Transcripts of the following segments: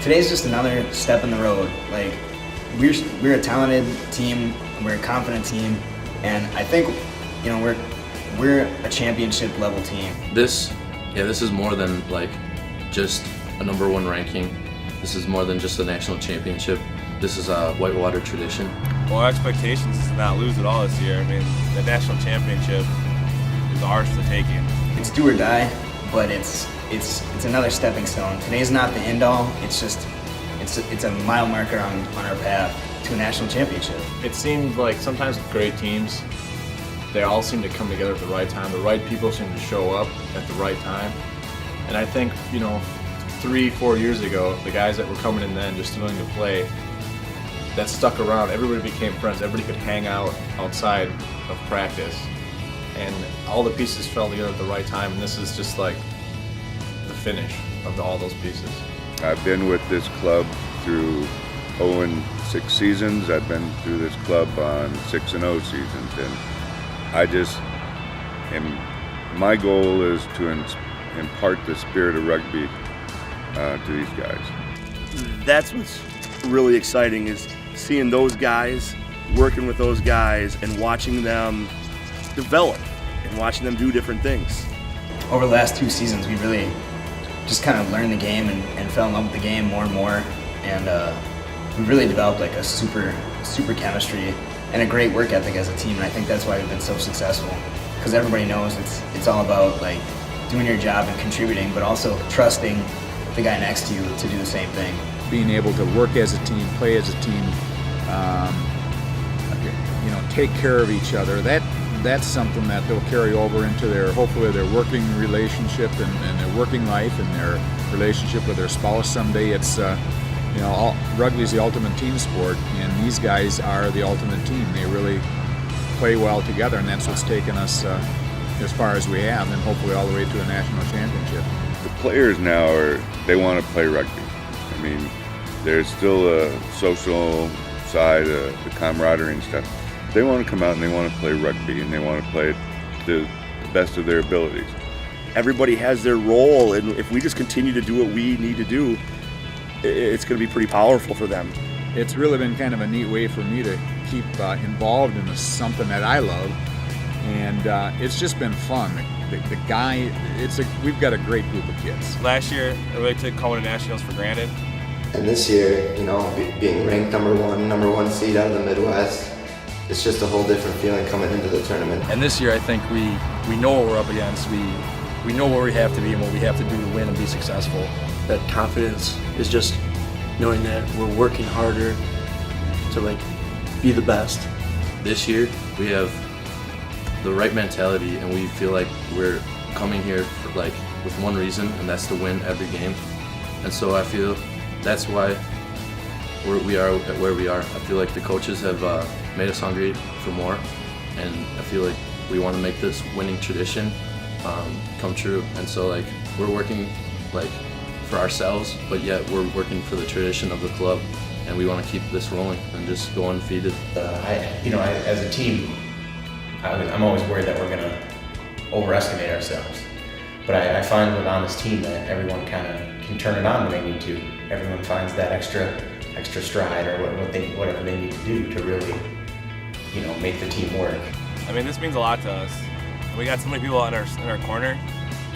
Today's just another step in the road. Like, we're a talented team, we're a confident team, and I think, you know, we're a championship level team. This is more than like just a #1 ranking. This is more than just a national championship. This is a Whitewater tradition. Well, our expectations is to not lose at all this year. I mean, the national championship is ours to take it. It's do or die, but it's another stepping stone. Today's not the end all. It's just it's a mile marker on our path to a national championship. It seemed like sometimes with great teams, they all seem to come together at the right time. The right people seem to show up at the right time. And I think, you know, 3-4 years ago, the guys that were coming in then just willing to play, that stuck around. Everybody became friends. Everybody could hang out outside of practice. And all the pieces fell together at the right time. And this is just like the finish of all those pieces. I've been with this club through 0-6 seasons. I've been through this club on 6-0 seasons. And I just my goal is to impart the spirit of rugby to these guys. That's what's really exciting, is seeing those guys, working with those guys, and watching them develop and watching them do different things. Over the last 2 seasons, we really just kind of learned the game and fell in love with the game more and more, and we really developed like a super chemistry and a great work ethic as a team, and I think that's why we've been so successful, because everybody knows it's all about like doing your job and contributing, but also trusting the guy next to you to do the same thing. Being able to work as a team, play as a team, you know, take care of each other. That's something that they'll carry over into hopefully their working relationship and their working life and their relationship with their spouse someday. It's you know, rugby is the ultimate team sport, and these guys are the ultimate team. They really play well together, and that's what's taken us as far as we have, and hopefully all the way to a national championship. The players now they want to play rugby. I mean, there's still a social side, the camaraderie and stuff. They want to come out and they want to play rugby, and they want to play it to the best of their abilities. Everybody has their role, and if we just continue to do what we need to do, it's going to be pretty powerful for them. It's really been kind of a neat way for me to keep involved in something that I love, and it's just been fun. We've got a great group of kids. Last year, everybody took coming to nationals for granted. And this year, you know, being ranked number one seed out of the Midwest, it's just a whole different feeling coming into the tournament. And this year, I think we know what we're up against. We know where we have to be and what we have to do to win and be successful. That confidence is just knowing that we're working harder to like be the best. This year, we have the right mentality, and we feel like we're coming here for like with one reason, and that's to win every game. And so I feel that's why we are at where we are. I feel like the coaches have made us hungry for more, and I feel like we want to make this winning tradition come true. And so like we're working like for ourselves, but yet we're working for the tradition of the club, and we want to keep this rolling and just go undefeated. As a team, I'm always worried that we're going to overestimate ourselves. But I find on this team that everyone kind of can turn it on when they need to. Everyone finds that extra stride or whatever they need to do to really, you know, make the team work. I mean, this means a lot to us. We got so many people in our corner,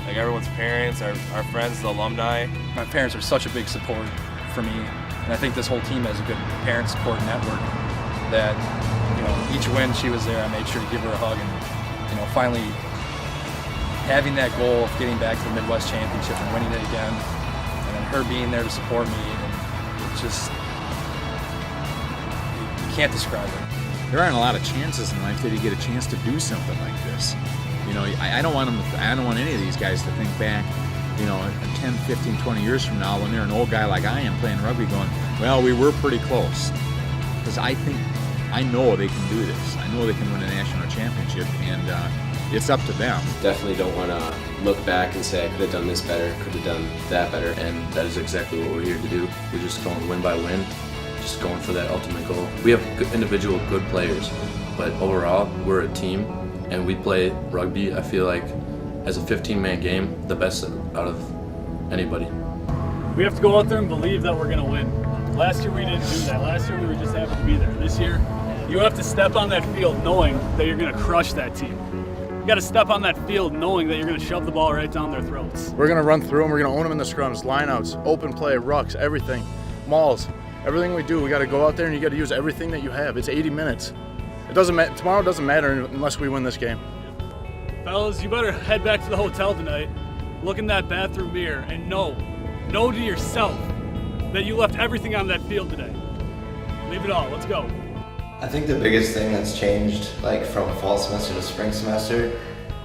like everyone's parents, our friends, the alumni. My parents are such a big support for me, and I think this whole team has a good parent support network that, you know, each win she was there, I made sure to give her a hug, and, you know, finally having that goal of getting back to the Midwest Championship and winning it again, and then her being there to support me, and it's just, you can't describe it. There aren't a lot of chances in life that you get a chance to do something like this. You know, I don't want any of these guys to think back, you know, 10, 15, 20 years from now when they're an old guy like I am playing rugby going, well, we were pretty close. Because I know they can do this. I know they can win a national championship, and it's up to them. Definitely don't want to look back and say I could have done this better, could have done that better. And that is exactly what we're here to do. We're just going win by win, just going for that ultimate goal. We have individual good players, but overall we're a team, and we play rugby, I feel like, as a 15-man game, the best out of anybody. We have to go out there and believe that we're going to win. Last year we didn't do that. Last year we were just happy to be there. This year, you have to step on that field knowing that you're going to crush that team. You got to step on that field knowing that you're going to shove the ball right down their throats. We're going to run through them. We're going to own them in the scrums, lineouts, open play, rucks, everything, mauls. Everything we do, we got to go out there and you got to use everything that you have. It's 80 minutes. It doesn't matter. Tomorrow doesn't matter unless we win this game. Fellas, you better head back to the hotel tonight, look in that bathroom mirror, and know to yourself that you left everything on that field today. Leave it all. Let's go. I think the biggest thing that's changed, like from fall semester to spring semester,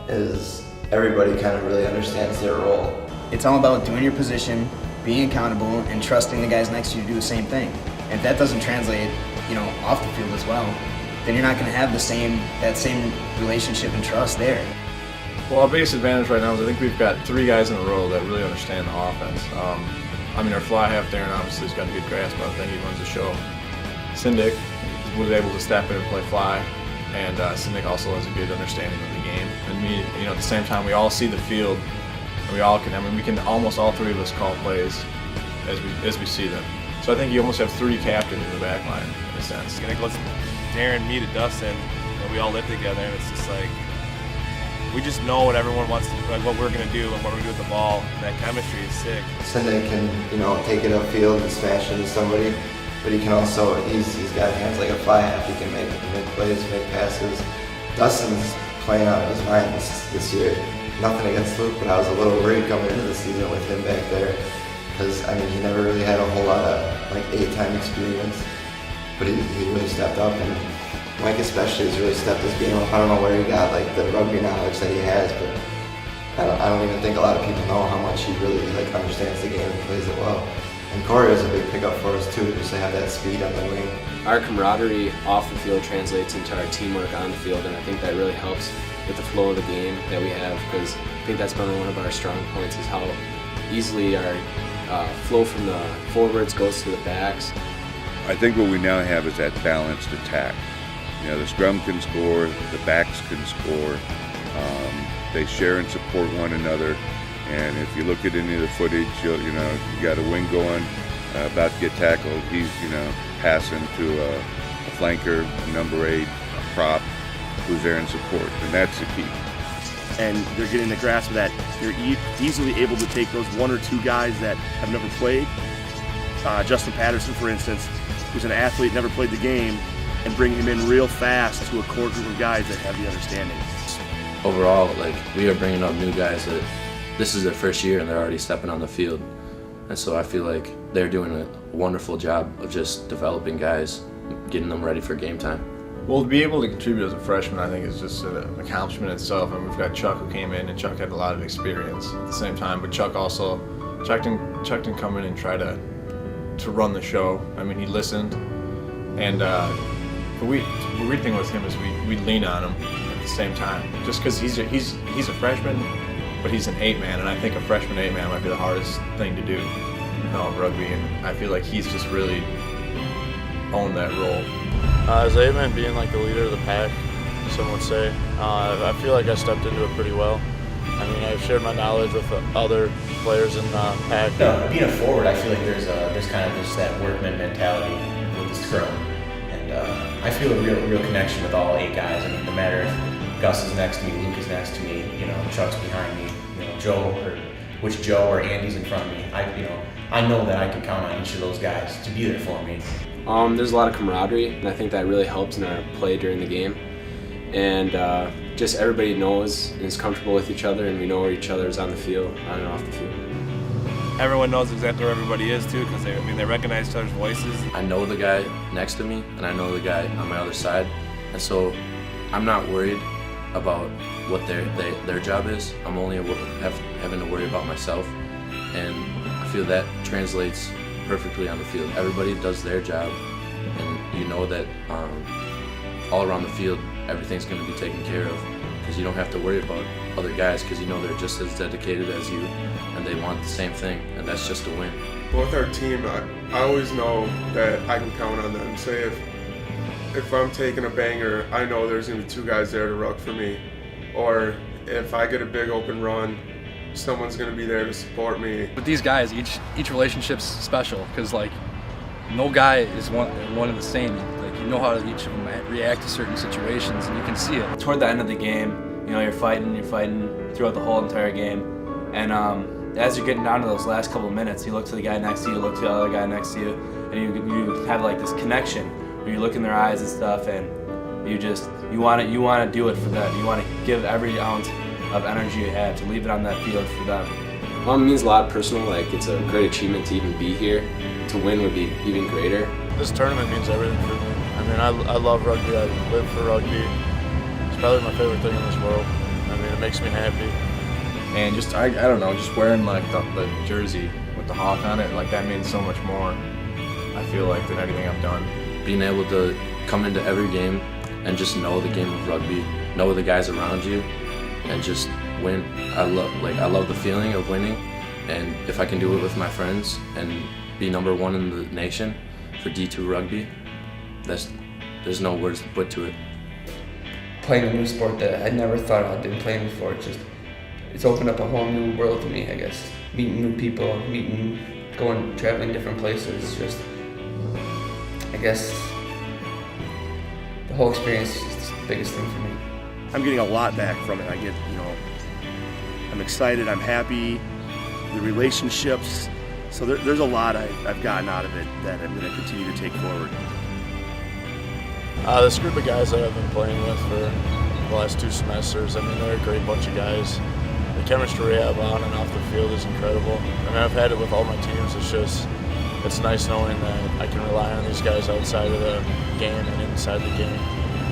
is everybody kind of really understands their role. It's all about doing your position, being accountable, and trusting the guys next to you to do the same thing. And if that doesn't translate, off the field as well, then you're not going to have that same relationship and trust there. Well, our biggest advantage right now is I think we've got 3 guys in a row that really understand the offense. Our fly half, Darren, obviously has got a good grasp of it. He runs the show. Syndic was able to step in and play fly, and Syndic also has a good understanding of the game. And me, at the same time, we all see the field, and we all can. We can almost all 3 of us call plays as we see them. So I think you almost have 3 captains in the back line in a sense. It goes Darren, me to Dustin, we all live together, and it's just like we just know what everyone wants, what we're gonna do and what we're gonna do with the ball. And that chemistry is sick. Syndic can, take it upfield and smash into somebody, but he can also, he's got hands like a fly half. He can make plays, make passes. Dustin's playing out of his mind this year. Nothing against Luke, but I was a little worried coming into the season with him back there, because he never really had a whole lot of 8-time experience, but he really stepped up, and Mike especially has really stepped his game up. I don't know where he got the rugby knowledge that he has, but I don't even think a lot of people know how much he really understands the game and plays it well. And Corey was a big pickup for us too, just to have that speed on the wing. Our camaraderie off the field translates into our teamwork on the field, and I think that really helps with the flow of the game that we have, because I think that's been one of our strong points, is how easily our flow from the forwards goes to the backs. I think what we now have is that balanced attack. The scrum can score, the backs can score. They share and support one another. And if you look at any of the footage, you got a wing going, about to get tackled. He's, passing to a flanker, number 8, a prop, who's there in support, and that's the key. And they're getting the grasp of that. They're easily able to take those 1 or 2 guys that have never played. Justin Patterson, for instance, who's an athlete, never played the game, and bring him in real fast to a core group of guys that have the understanding. Overall, we are bringing up new guys that this is their first year and they're already stepping on the field. And so I feel like they're doing a wonderful job of just developing guys, getting them ready for game time. Well, to be able to contribute as a freshman, I think is just an accomplishment itself. And we've got Chuck who came in, and Chuck had a lot of experience at the same time. But Chuck didn't come in and try to run the show. He listened, and the weird thing with him is we lean on him at the same time. Just because he's a freshman, but he's an 8-man, and I think a freshman 8-man might be the hardest thing to do in all of rugby. And I feel like he's just really owned that role. As 8-man, being the leader of the pack, some would say, I feel like I stepped into it pretty well. I've shared my knowledge with other players in the pack. Being a forward, I feel like there's kind of just that workman mentality with the scrum, and I feel a real connection with all 8 guys. No matter if Gus is next to me, Luke is next to me, Chuck's behind me, Joe or Andy's in front of me. I know that I can count on each of those guys to be there for me. There's a lot of camaraderie, and I think that really helps in our play during the game. And just everybody knows and is comfortable with each other, and we know where each other is on the field, on and off the field. Everyone knows exactly where everybody is too, because they recognize each other's voices. I know the guy next to me, and I know the guy on my other side, and so I'm not worried about what their job is. I'm only having to worry about myself, and I feel that translates perfectly on the field. Everybody does their job, and you know that all around the field everything's going to be taken care of, because you don't have to worry about other guys, because they're just as dedicated as you and they want the same thing, and that's just to win. With our team, I always know that I can count on them. Say if I'm taking a banger, I know there's going to be 2 guys there to ruck for me. Or if I get a big open run, someone's going to be there to support me. With these guys, each relationship's special because like no guy is one and the same. Like you know how each of them react to certain situations, and you can see it. Toward the end of the game, you know, you're fighting throughout the whole entire game, and as you're getting down to those last couple of minutes, you look to the guy next to you, look to the other guy next to you, and you have like this connection where you look in their eyes and stuff, and you want to do it for them. You want to give every ounce of energy you have to leave it on that field for them. Well, it means a lot personal. Like it's a great achievement to even be here. To win would be even greater. This tournament means everything for me. I mean, I love rugby. I live for rugby. It's probably my favorite thing in this world. I mean, it makes me happy. And just I don't know, just wearing like the jersey with the hawk on it, like that means so much more. I feel like than anything I've done. Being able to come into every game and just know the game of rugby, know the guys around you, and just win. I love the feeling of winning, and if I can do it with my friends and be number one in the nation for D2 rugby, there's no words to put to it. Playing a new sport that I never thought I'd been playing before, it's opened up a whole new world to me, I guess. Meeting new people, traveling different places, I guess the whole experience is just the biggest thing for me. I'm getting a lot back from it. I'm excited, I'm happy, the relationships. So there's a lot I've gotten out of it that I'm going to continue to take forward. This group of guys that I've been playing with for the last 2 semesters, I mean, they're a great bunch of guys. The chemistry we have on and off the field is incredible. I mean, I've had it with all my teams. It's nice knowing that I can rely on these guys outside of the game and inside the game.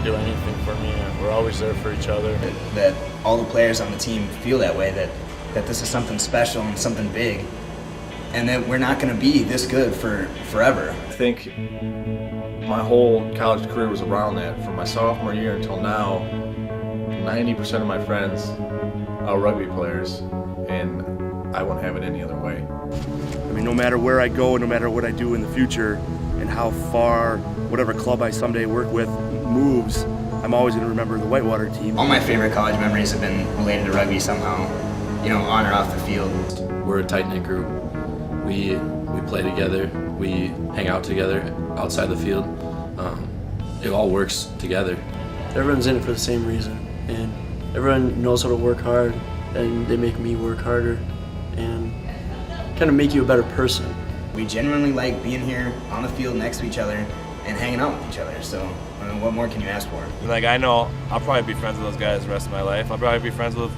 Do anything for me, and we're always there for each other. That all the players on the team feel that way, that this is something special and something big, and that we're not going to be this good for forever. I think my whole college career was around that. From my sophomore year until now, 90% of my friends are rugby players, and I wouldn't have it any other way. I mean, no matter where I go, no matter what I do in the future, and how far whatever club I someday work with moves, I'm always going to remember the Whitewater team. All my favorite college memories have been related to rugby somehow, on or off the field. We're a tight-knit group. We play together. We hang out together outside the field. It all works together. Everyone's in it for the same reason, and everyone knows how to work hard, and they make me work harder and kind of make you a better person. We genuinely like being here on the field next to each other and hanging out with each other, so what more can you ask for? I know I'll probably be friends with those guys the rest of my life. I'll probably be friends with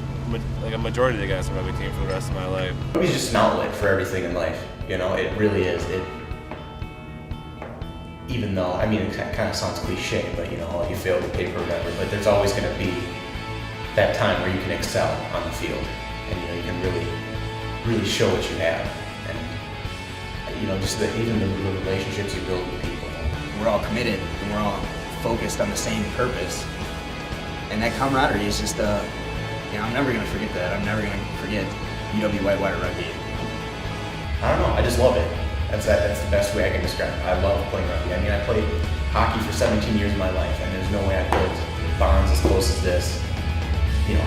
a majority of the guys on the rugby team for the rest of my life. Rugby's just an outlet for everything in life, it really is. Even though, I mean, it kind of sounds cliche, but you fail the paper or whatever, but there's always going to be that time where you can excel on the field, and you can really show what you have, and just even the relationships you build with people. We're all committed, and we're all focused on the same purpose, and that camaraderie is just I'm never going to forget that. I'm never going to forget UW Whitewater Rugby. I don't know, I just love it. That's the best way I can describe it. I love playing rugby. I mean, I played hockey for 17 years of my life, and there's no way I built bonds as close as this,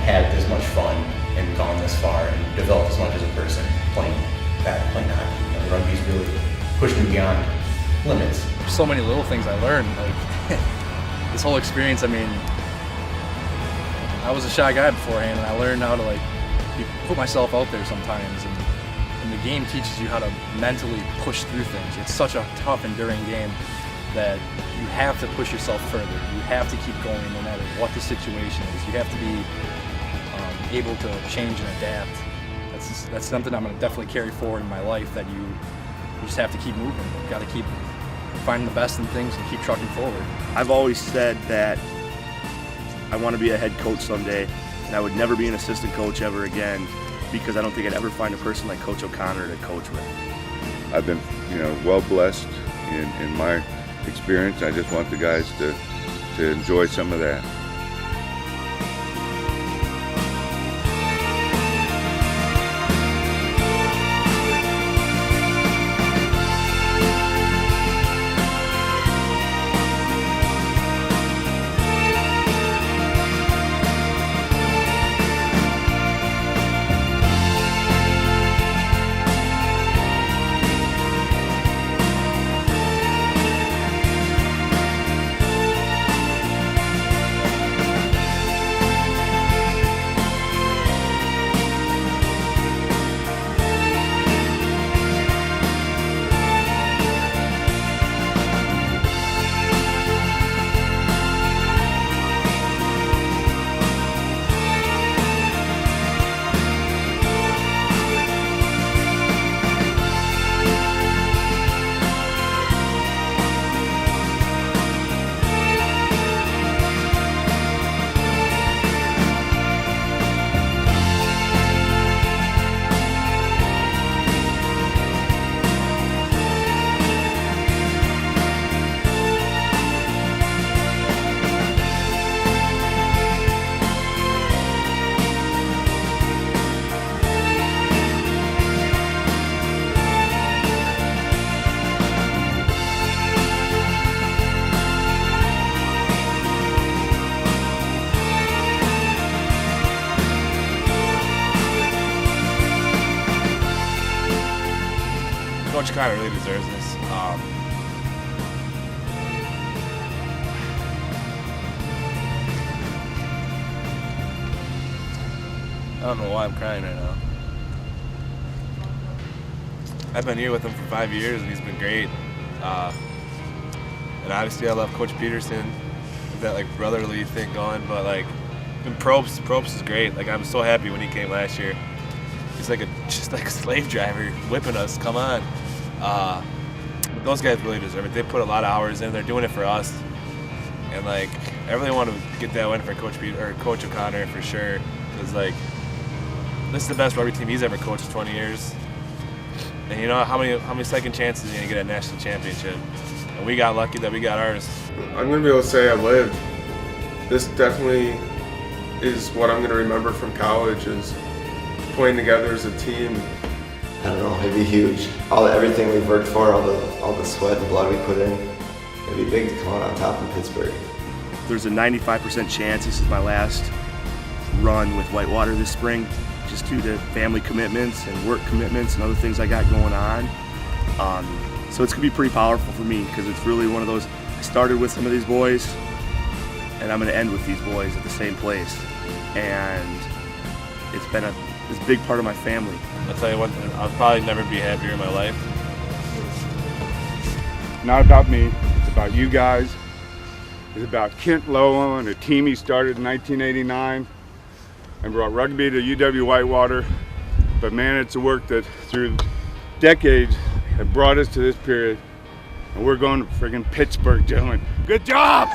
had this much fun and gone this far and developed as much as a person playing hockey. Rugby's really pushed me beyond limits. So many little things I learned. This whole experience, I mean, I was a shy guy beforehand, and I learned how to put myself out there sometimes, and the game teaches you how to mentally push through things. It's such a tough, enduring game that you have to push yourself further. You have to keep going no matter what the situation is. You have to be able to change and adapt. That's something I'm going to definitely carry forward in my life, that you just have to keep moving. You've got to keep finding the best in things and keep trucking forward. I've always said that I want to be a head coach someday, and I would never be an assistant coach ever again, because I don't think I'd ever find a person like Coach O'Connor to coach with. I've been, well blessed in my experience. I just want the guys to enjoy some of that. Coach Connor really deserves this. I don't know why I'm crying right now. I've been here with him for 5 years, and he's been great. And obviously, I love Coach Peterson, with that like brotherly thing going. But like, and Probst is great. Like, I'm so happy when he came last year. He's like just like a slave driver, whipping us. Come on. But those guys really deserve it. They put a lot of hours in. They're doing it for us. And like, I really want to get that win for Coach O'Connor for sure, because like, this is the best rugby team he's ever coached in 20 years. And you know how many second chances are you gonna get at a national championship? And we got lucky that we got ours. I'm gonna be able to say I lived. This definitely is what I'm gonna remember from college, is playing together as a team. I don't know, it'd be huge. Everything we've worked for, all the sweat and blood we put in, it'd be big to come out on top in Pittsburgh. There's a 95% chance this is my last run with Whitewater this spring, just due to family commitments and work commitments and other things I got going on. So it's gonna be pretty powerful for me, because it's really one of those, I started with some of these boys and I'm gonna end with these boys at the same place. And it's been a big part of my family. I'll tell you one thing, I'll probably never be happier in my life. Not about me, it's about you guys. It's about Kent Lowell and a team he started in 1989 and brought rugby to UW Whitewater. But man, it's a work that through decades have brought us to this period. And we're going to friggin' Pittsburgh, Dylan. Good job!